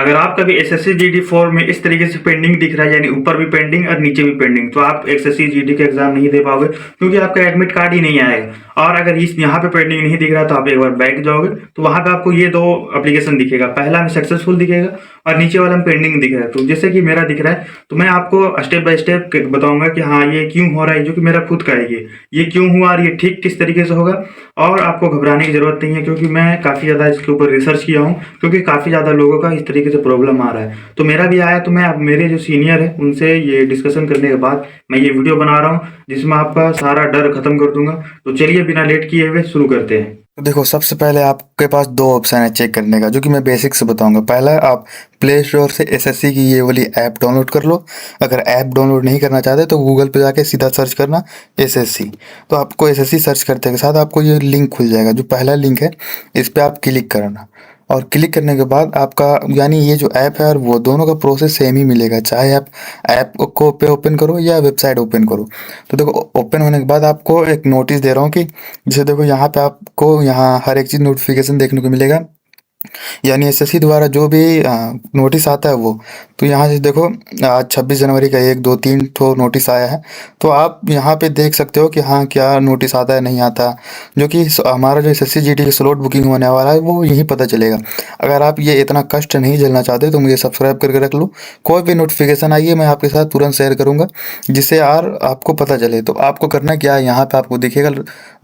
अगर आपका भी एसएससी जीडी 4 में इस तरीके से पेंडिंग दिख रहा है, यानी ऊपर भी पेंडिंग और नीचे भी पेंडिंग, तो आप एसएससी जीडी का एग्जाम नहीं दे पाओगे, क्योंकि आपका एडमिट कार्ड ही नहीं आएगा। और अगर इस यहाँ पे पेंडिंग नहीं दिख रहा तो आप एक बार बैक जाओगे तो वहां पे आपको ये दो एप्लीकेशन दिखेगा, पहला में सक्सेसफुल दिखेगा और नीचे वाला में पेंडिंग दिखेगा। तो जैसे कि मेरा दिख रहा है, तो मैं आपको स्टेप बाय स्टेप बताऊंगा कि हाँ ये क्यों हो रहा है, जो कि मेरा खुद का है ये क्यों हुआ और ये ठीक किस तरीके से होगा। और आपको घबराने की जरूरत नहीं है, क्योंकि मैं काफी ज्यादा इसके ऊपर रिसर्च किया हूँ, क्योंकि काफी ज्यादा लोगों का इस तरीके से प्रॉब्लम आ रहा है। तो मेरा भी आया, तो मैं अब मेरे जो सीनियर है उनसे ये डिस्कशन करने के बाद मैं ये वीडियो बना रहा हूँ, जिसमें आपका सारा डर खत्म कर दूंगा। तो चलिए बिना लेट किए हुए शुरू करते हैं। तो देखो, सबसे पहले आपके पास दो ऑप्शन है चेक करने का, जो कि मैं बेसिक से बताऊंगा। पहला है, आप प्ले स्टोर से एसएससी की ये वाली ऐप डाउनलोड कर लो। अगर ऐप डाउनलोड नहीं करना चाहते तो गूगल पे जाके सीधा सर्च करना एसएससी। तो आपको एसएससी सर्च करते के साथ आपको ये लिंक खुल जाएगा, जो पहला लिंक है इस पर आप क्लिक करना। और क्लिक करने के बाद आपका, यानी ये जो ऐप है और वो दोनों का प्रोसेस सेम ही मिलेगा, चाहे आप ऐप को पे ओपन करो या वेबसाइट ओपन करो। तो देखो, ओपन होने के बाद आपको एक नोटिस दे रहा हूँ कि जैसे देखो यहाँ पे आपको यहाँ हर एक चीज़ नोटिफिकेशन देखने को मिलेगा, यानी एसएससी द्वारा जो भी नोटिस आता है वो। तो यहाँ से देखो, आज 26 जनवरी का 1 2 3 तो नोटिस आया है। तो आप यहाँ पे देख सकते हो कि हाँ क्या नोटिस आता है नहीं आता, जो कि हमारा जो एसएससी जीडी की स्लॉट बुकिंग होने वाला है वो यहीं पता चलेगा। अगर आप ये इतना कष्ट नहीं झेलना चाहते तो मुझे सब्सक्राइब करके रख लो। कोई भी नोटिफिकेशन आई है मैं आपके साथ तुरंत शेयर करूँगा, जिससे यार आपको पता चले। तो आपको करना क्या है, यहाँ पे आपको दिखेगा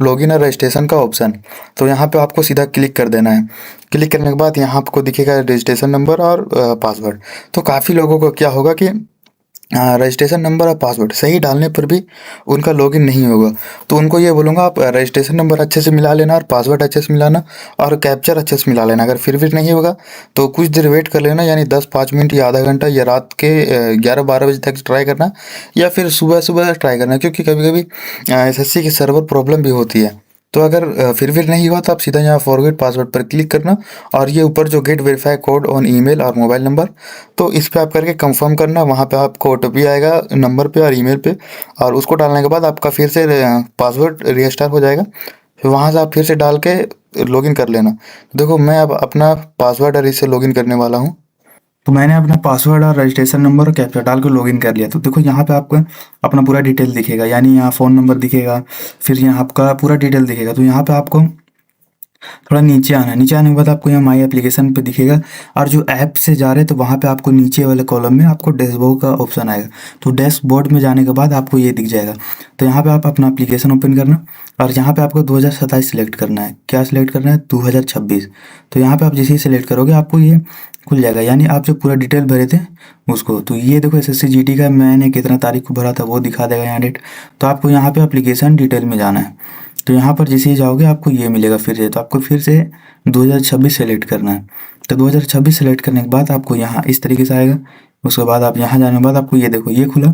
लॉगिन और रजिस्ट्रेशन का ऑप्शन। तो यहाँ पे आपको सीधा क्लिक कर देना है। क्लिक करने के बाद यहाँ आपको दिखेगा रजिस्ट्रेशन नंबर और पासवर्ड। तो काफ़ी लोगों को क्या होगा कि रजिस्ट्रेशन नंबर और पासवर्ड सही डालने पर भी उनका लॉगिन नहीं होगा। तो उनको ये बोलूँगा, आप रजिस्ट्रेशन नंबर अच्छे से मिला लेना और पासवर्ड अच्छे से मिलाना और कैप्चर अच्छे से मिला लेना। अगर फिर भी नहीं होगा तो कुछ देर वेट कर लेना, यानी 10 5 मिनट या आधा घंटा, या रात के 11 12 बजे तक ट्राई करना, या फिर सुबह सुबह ट्राई करना, क्योंकि कभी कभी एसएससी की सर्वर प्रॉब्लम भी होती है। तो अगर फिर भी नहीं हुआ तो आप सीधा यहाँ फॉरगेट पासवर्ड पर क्लिक करना, और ये ऊपर जो get verify code on email और मोबाइल नंबर, तो इस पे आप करके कंफर्म करना। वहाँ पे आपको ओटीपी आएगा नंबर पे और ईमेल पे, और उसको डालने के बाद आपका फिर से पासवर्ड रीस्टार्ट हो जाएगा। फिर वहाँ से आप फिर से डाल के लॉगिन कर लेना। देखो, मैं अब अपना पासवर्ड और इससे लॉगिन करने वाला हूँ। तो मैंने अपना पासवर्ड और रजिस्ट्रेशन नंबर और कैप्चा डाल के लॉगिन कर लिया। तो देखो, यहाँ पे आपको अपना पूरा डिटेल दिखेगा, यानी यहाँ फ़ोन नंबर दिखेगा, फिर यहाँ आपका पूरा डिटेल दिखेगा। तो यहाँ पे आपको थोड़ा नीचे आना है। नीचे आने के बाद आपको यहाँ माई एप्लीकेशन पे दिखेगा, और जो ऐप से जा रहे हैं तो वहाँ पे आपको नीचे वाले कॉलम में आपको डैशबोर्ड का ऑप्शन आएगा। तो डैशबोर्ड में जाने के बाद आपको ये दिख जाएगा। तो यहाँ पे आप अपना एप्लीकेशन ओपन करना, और यहाँ पे आपको 2027 सिलेक्ट करना है। क्या सिलेक्ट करना है? 2026। तो यहाँ पे आप जैसे ही सिलेक्ट करोगे आपको ये खुल जाएगा, यानी आप जो पूरा डिटेल भरे थे उसको। तो ये देखो, एसएससी जीडी का मैंने कितना तारीख को भरा था वो दिखा देगा यहाँ डेट। तो आपको यहाँ पे एप्लीकेशन डिटेल में जाना है। तो यहाँ पर जैसे ही जाओगे आपको ये मिलेगा फिर से। तो आपको फिर से 2026 सेलेक्ट करना है। तो 2026 सेलेक्ट करने के बाद आपको यहाँ इस तरीके से आएगा। उसके बाद आप यहाँ जाने के बाद आपको ये देखो, ये खुला,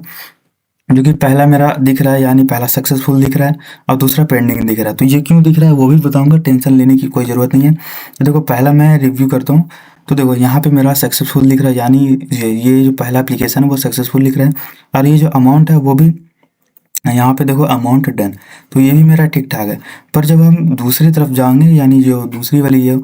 जो कि पहला मेरा दिख रहा है, यानी पहला सक्सेसफुल दिख रहा है और दूसरा पेंडिंग दिख रहा है। तो ये क्यों दिख रहा है वो भी बताऊंगा, टेंशन लेने की कोई ज़रूरत नहीं है। तो देखो, पहला मैं रिव्यू करता हूँ। तो देखो, यहाँ पे मेरा सक्सेसफुल दिख रहा है, यानी ये जो पहला एप्लीकेशन है वो सक्सेसफुल दिख रहा है। और ये जो अमाउंट है वो भी यहाँ पे देखो, अमाउंट डन। तो ये भी मेरा ठीक ठाक है। पर जब हम दूसरी तरफ जाएंगे, यानी जो दूसरी वाली ये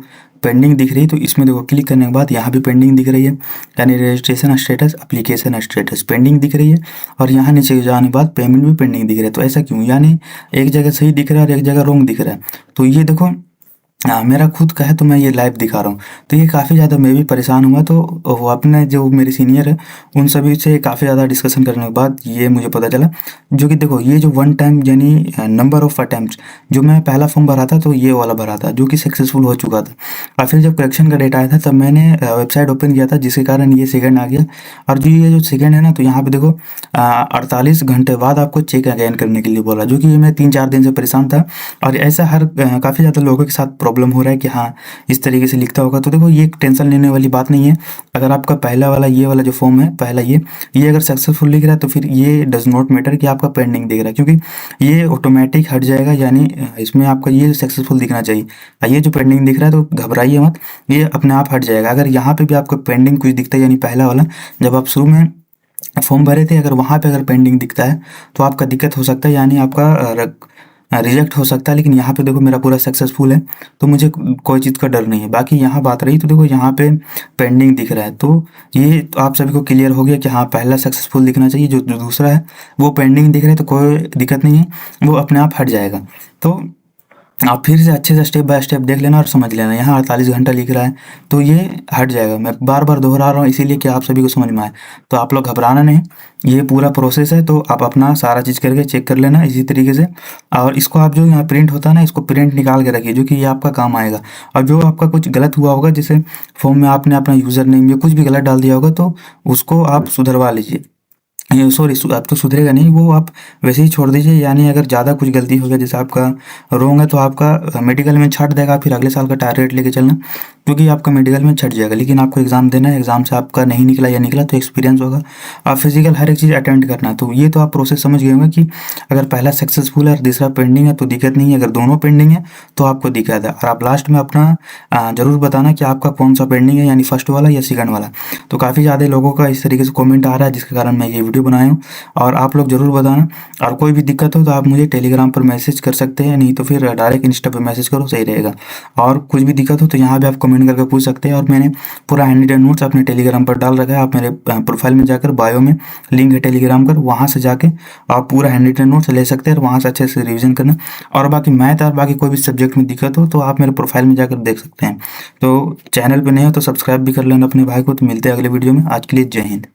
पेंडिंग दिख रही है, तो इसमें देखो क्लिक करने के बाद यहाँ भी पेंडिंग दिख रही है, यानी registration status, application status pending दिख रही है। और यहाँ नीचे जाने के बाद पेमेंट भी पेंडिंग दिख रहा है। तो ऐसा क्यों? यानी एक जगह सही दिख रहा है और एक जगह रॉन्ग दिख रहा है। तो ये देखो, हाँ, मेरा खुद का है तो मैं ये लाइव दिखा रहा हूँ। तो ये काफ़ी ज़्यादा मैं भी परेशान हुआ। तो वो अपने जो मेरे सीनियर है उन सभी से काफ़ी ज़्यादा डिस्कशन करने के बाद ये मुझे पता चला, जो कि देखो, ये जो वन टाइम यानी नंबर ऑफ अटैम्प्ट, जो मैं पहला फॉर्म भरा था तो ये वाला भरा था, जो कि सक्सेसफुल हो चुका था। और फिर जब करेक्शन का डेट आया था तब मैंने वेबसाइट ओपन किया था, जिसके कारण ये सेकेंड आ गया। और जो ये जो सेकेंड है ना, तो यहाँ पे देखो 48 घंटे बाद आपको चेक अगेन करने के लिए बोला, जो कि मैं 3 4 दिन से परेशान था। और ऐसा हर काफ़ी ज़्यादा लोगों के साथ प्रॉब्लम हो रहा है कि हाँ इस तरीके से लिखता होगा। तो देखो, ये टेंशन लेने वाली बात नहीं है। अगर आपका पहला वाला ये वाला जो फॉर्म है, पहला ये अगर सक्सेसफुल लिख रहा है तो फिर ये डज नॉट मैटर कि आपका पेंडिंग दिख रहा है, क्योंकि ये ऑटोमेटिक हट जाएगा, यानी इसमें आपका ये सक्सेसफुल दिखना चाहिए। ये जो पेंडिंग दिख रहा है तो घबराइए मत, ये अपने आप हट जाएगा। अगर यहाँ पे भी आपको पेंडिंग कुछ दिखता है, यानी पहला वाला जब आप शुरू में फॉर्म भरे थे, अगर वहाँ पे अगर पेंडिंग दिखता है तो आपका दिक्कत हो सकता है, यानी आपका रिजेक्ट हो सकता है, लेकिन यहाँ पे देखो मेरा पूरा सक्सेसफुल है, तो मुझे कोई चीज़ का डर नहीं है। बाकी यहाँ बात रही तो देखो यहाँ पे पेंडिंग दिख रहा है, तो ये तो आप सभी को क्लियर हो गया कि हाँ पहला सक्सेसफुल दिखना चाहिए, जो दूसरा है वो पेंडिंग दिख रहा है, तो कोई दिक्कत नहीं है, वो अपने आप हट जाएगा। तो आप फिर से अच्छे से स्टेप बाय स्टेप देख लेना और समझ लेना। यहाँ 48 घंटा लिख रहा है तो ये हट जाएगा। मैं बार बार दोहरा रहा हूँ इसीलिए कि आप सभी को समझ में आए। तो आप लोग घबराना नहीं, ये पूरा प्रोसेस है, तो आप अपना सारा चीज़ करके चेक कर लेना इसी तरीके से। और इसको आप जो यहाँ प्रिंट होता है ना, इसको प्रिंट निकाल के रखिए, जो कि ये आपका काम आएगा। और जो आपका कुछ गलत हुआ होगा, जैसे फॉर्म में आपने अपना यूज़र नेम या कुछ भी गलत डाल दिया होगा, तो उसको आप सुधरवा लीजिए। ये सॉरी अब तो सुधरेगा नहीं, वो आप वैसे ही छोड़ दीजिए। यानी अगर ज़्यादा कुछ गलती हो गया, जैसे आपका रोंग है, तो आपका मेडिकल में छट देगा, फिर अगले साल का टारगेट लेके चलना, क्योंकि आपका मेडिकल में छट जाएगा। लेकिन आपको एग्ज़ाम देना है, एग्ज़ाम से आपका नहीं निकला या निकला तो एक्सपीरियंस होगा। आप फिजिकल हर एक चीज़ अटेंड करना। तो ये तो आप प्रोसेस समझ गए होंगे कि अगर पहला सक्सेसफुल है और दूसरा पेंडिंग है तो दिक्कत नहीं है, अगर दोनों पेंडिंग है तो आपको दिक्कत है। और आप लास्ट में अपना ज़रूर बताना कि आपका कौन सा पेंडिंग है, यानी फर्स्ट वाला या सेकंड वाला। तो काफ़ी ज़्यादा लोगों का इस तरीके से कमेंट आ रहा है, जिसके कारण मैं ये वीडियो बनाया हूँ, और आप लोग ज़रूर बताना। और कोई भी दिक्कत हो तो आप मुझे टेलीग्राम पर मैसेज कर सकते हैं, नहीं तो फिर डायरेक्ट इंस्टा पर मैसेज करो, सही रहेगा। और कुछ भी दिक्कत हो तो यहाँ भी आप कमेंट करके पूछ सकते हैं। और मैंने पूरा हैंड नोट्स अपने टेलीग्राम पर डाल रखा है, आप मेरे प्रोफाइल में जाकर बायो में लिंक है टेलीग्राम कर, वहाँ से जाके आप पूरा हैंड नोट्स ले सकते हैं और वहाँ से अच्छे से रिविजन करना। और बाकी मैथ और बाकी कोई भी सब्जेक्ट में दिक्कत हो तो आप मेरे प्रोफाइल में जाकर देख सकते हैं। तो चैनल पर नए हो तो सब्सक्राइब भी कर लेना अपने भाई को। तो मिलते हैं अगले वीडियो में, आज के लिए जय हिंद।